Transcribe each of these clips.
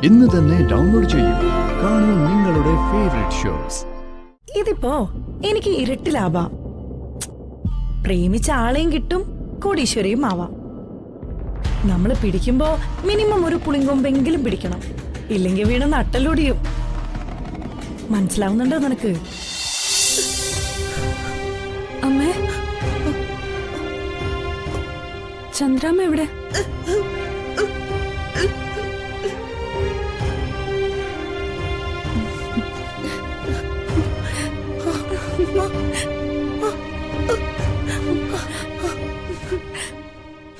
ഇന്ന് തന്നെ ഡൗൺലോഡ് ചെയ്യൂ. കാണൂ നിങ്ങളുടെ ഫേവറേറ്റ് ഷോസ്. ഇതിപ്പോ എനിക്ക് ഇരട്ടി ലാഭാ. പ്രേമിച്ച ആളെയും കിട്ടും, കോടീശ്വരിയും ആവാം. നമ്മള് പിടിക്കുമ്പോ മിനിമം ഒരു പുളിങ്കൊമ്പെങ്കിലും പിടിക്കണം, ഇല്ലെങ്കിൽ വീണ് നട്ടലൊടിയും. മനസ്സിലാവുന്നുണ്ടോ നിനക്ക്? അമ്മേ, ചന്ദ്രാമ്മ എവിടെ?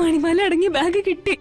മണിമാല അടങ്ങിയ ബാഗ് കിട്ടി.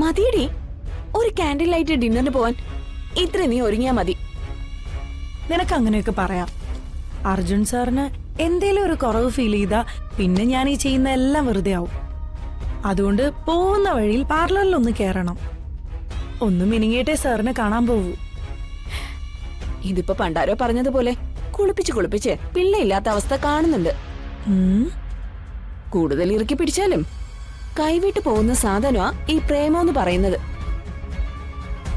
മതിയടി, ഒരു കാൻഡിൽ ലൈറ്റ് ഡിന്നറിന് പോവാൻ ഇത്ര നീ ഒരുങ്ങിയാ മതി. നിനക്ക് അങ്ങനെയൊക്കെ പറയാം. അർജുൻ സാറിന് എന്തേലും ഒരു കുറവ് ഫീൽ ചെയ്താ പിന്നെ ഞാൻ ഈ ചെയ്യുന്ന എല്ലാം വെറുതെ ആവും. അതുകൊണ്ട് പോകുന്ന വഴിയിൽ പാർലറിലൊന്ന് കേറണം. ഒന്ന് മിനിങ്ങേട്ടെ സാറിനെ കാണാൻ പോവൂ. ഇതിപ്പോ പണ്ടാരോ പറഞ്ഞതുപോലെ കുളിപ്പിച്ച് പിള്ളയില്ലാത്ത അവസ്ഥ കാണുന്നുണ്ട്. കൂടുതൽ ഇറുക്കി പിടിച്ചാലും കൈവിട്ട് പോകുന്ന സാധനമാ ഈ പ്രേമോന്ന് പറയുന്നത്.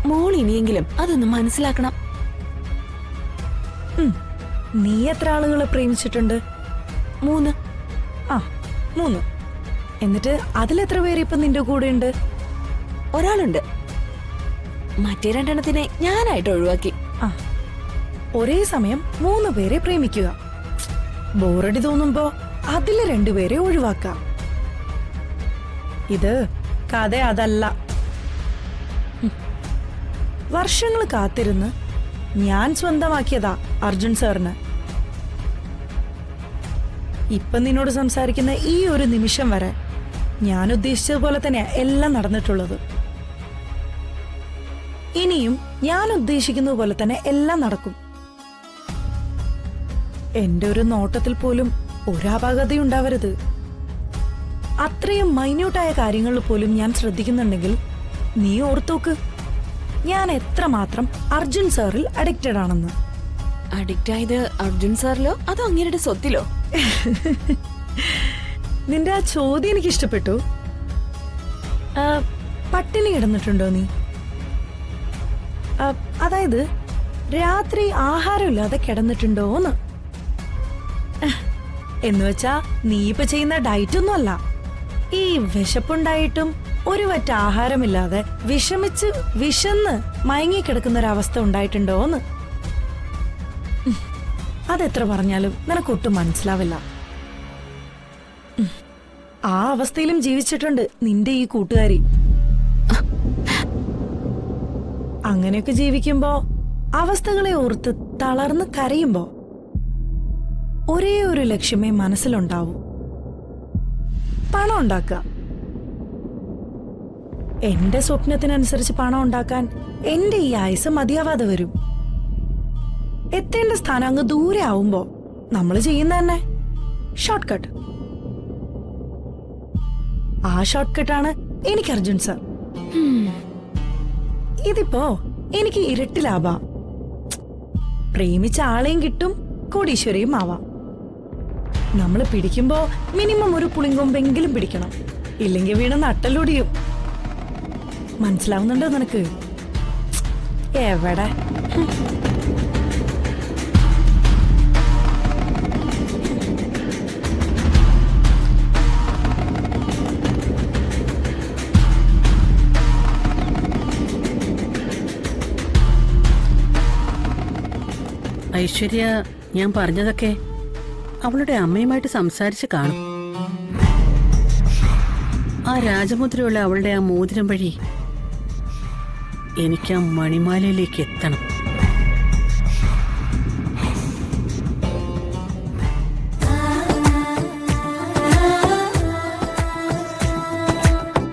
മോൾ ഇനിയെങ്കിലും അതൊന്ന് മനസ്സിലാക്കണം. നീ എത്ര ആളുകളെ പ്രേമിച്ചിട്ടുണ്ട്? 3. ആ 3. എന്നിട്ട് അതിലെത്ര പേര് ഇപ്പൊ നിന്റെ കൂടെ ഉണ്ട്? ഒരാളുണ്ട്. മറ്റേ 2 എണ്ണത്തിനെ ഞാനായിട്ട് ഒഴിവാക്കി. ആ ഒരേ സമയം 3 പേരെ പ്രേമിക്കുക. ബോറടി തോന്നുമ്പോ അതില് 2 പേരെ ഒഴിവാക്കാം. ഇത് കഥ അതല്ല. വർഷങ്ങൾ കാത്തിരുന്ന് ഞാൻ സ്വന്തമാക്കിയതാ അർജുൻ സാറിന്. ഇപ്പൊ നിന്നോട് സംസാരിക്കുന്ന ഈ ഒരു നിമിഷം വരെ ഞാൻ ഉദ്ദേശിച്ചതുപോലെ തന്നെയാ എല്ലാം നടന്നിട്ടുള്ളത്. ഇനിയും ഞാൻ ഉദ്ദേശിക്കുന്നത് പോലെ തന്നെ എല്ലാം നടക്കും. എന്റെ ഒരു നോട്ടത്തിൽ പോലും ഒരാപാകതയുണ്ടാവരുത്. അത്രയും മൈന്യൂട്ടായ കാര്യങ്ങളിൽ പോലും ഞാൻ ശ്രദ്ധിക്കുന്നുണ്ടെങ്കിൽ നീ ഓർത്തോക്ക് ഞാൻ എത്രമാത്രം അർജുൻ സാറിൽ അഡിക്റ്റഡ് ആണെന്ന്. അഡിക്റ്റ് ആയത് അർജുൻ സാറിലോ അതോ അങ്ങേരുടെ സ്വത്തിലോ? നിന്റെ ആ ചോദ്യം എനിക്ക് ഇഷ്ടപ്പെട്ടു. പട്ടിണി കിടന്നിട്ടുണ്ടോ നീ? അതായത് രാത്രി ആഹാരമില്ലാതെ കിടന്നിട്ടുണ്ടോന്ന്. എന്നുവെച്ചാ നീ ഇപ്പൊ ചെയ്യുന്ന ഡയറ്റൊന്നും അല്ല. ഈ വിശപ്പുണ്ടായിട്ടും ഒരു വറ്റ ആഹാരമില്ലാതെ വിശന്ന് മയങ്ങിക്കിടക്കുന്ന ഒരവസ്ഥ ഉണ്ടായിട്ടുണ്ടോന്ന്. അതെത്ര പറഞ്ഞാലും നിനക്കൊട്ടും മനസ്സിലാവില്ല. ആ അവസ്ഥയിലും ജീവിച്ചിട്ടുണ്ട് നിന്റെ ഈ കൂട്ടുകാരി. അങ്ങനെയൊക്കെ ജീവിക്കുമ്പോ അവസ്ഥകളെ ഓർത്ത് തളർന്ന് കരയുമ്പോ ഒരേ ഒരു ലക്ഷ്യമേ മനസ്സിലുണ്ടാവൂ: പണം ഉണ്ടാക്കുക. എന്റെ സ്വപ്നത്തിനനുസരിച്ച് പണം ഉണ്ടാക്കാൻ എന്റെ ഈ ആയുസ് മതിയാവാതെ വരും. എത്തേണ്ട സ്ഥാനം അങ്ങ് ദൂരെ ആവുമ്പോ നമ്മൾ ചെയ്യുന്ന തന്നെ ഷോർട്ട് കട്ട്. ആ ഷോർട്ട് കട്ടാണ് എനിക്ക് അർജുൻ സാർ. ഇതിപ്പോ എനിക്ക് ഇരട്ടി ലാഭ. പ്രേമിച്ച ആളെയും കിട്ടും, കോടീശ്വരിയും ആവാം. നമ്മൾ പിടിക്കുമ്പോ മിനിമം ഒരു പുളിങ്കൊമ്പെങ്കിലും പിടിക്കണം, ഇല്ലെങ്കിൽ വീണ് നട്ടലൊടിയും. മനസ്സിലാവുന്നുണ്ടോ നിനക്ക്? എവിടെ? ഐശ്വര്യ ഞാൻ പറഞ്ഞതൊക്കെ അവളുടെ അമ്മയുമായിട്ട് സംസാരിച്ച് കാണും. ആ രാജമുദ്രയുള്ള അവളുടെ ആ മോതിരം വഴി എനിക്ക് ആ മണിമാലയിലേക്ക് എത്തണം.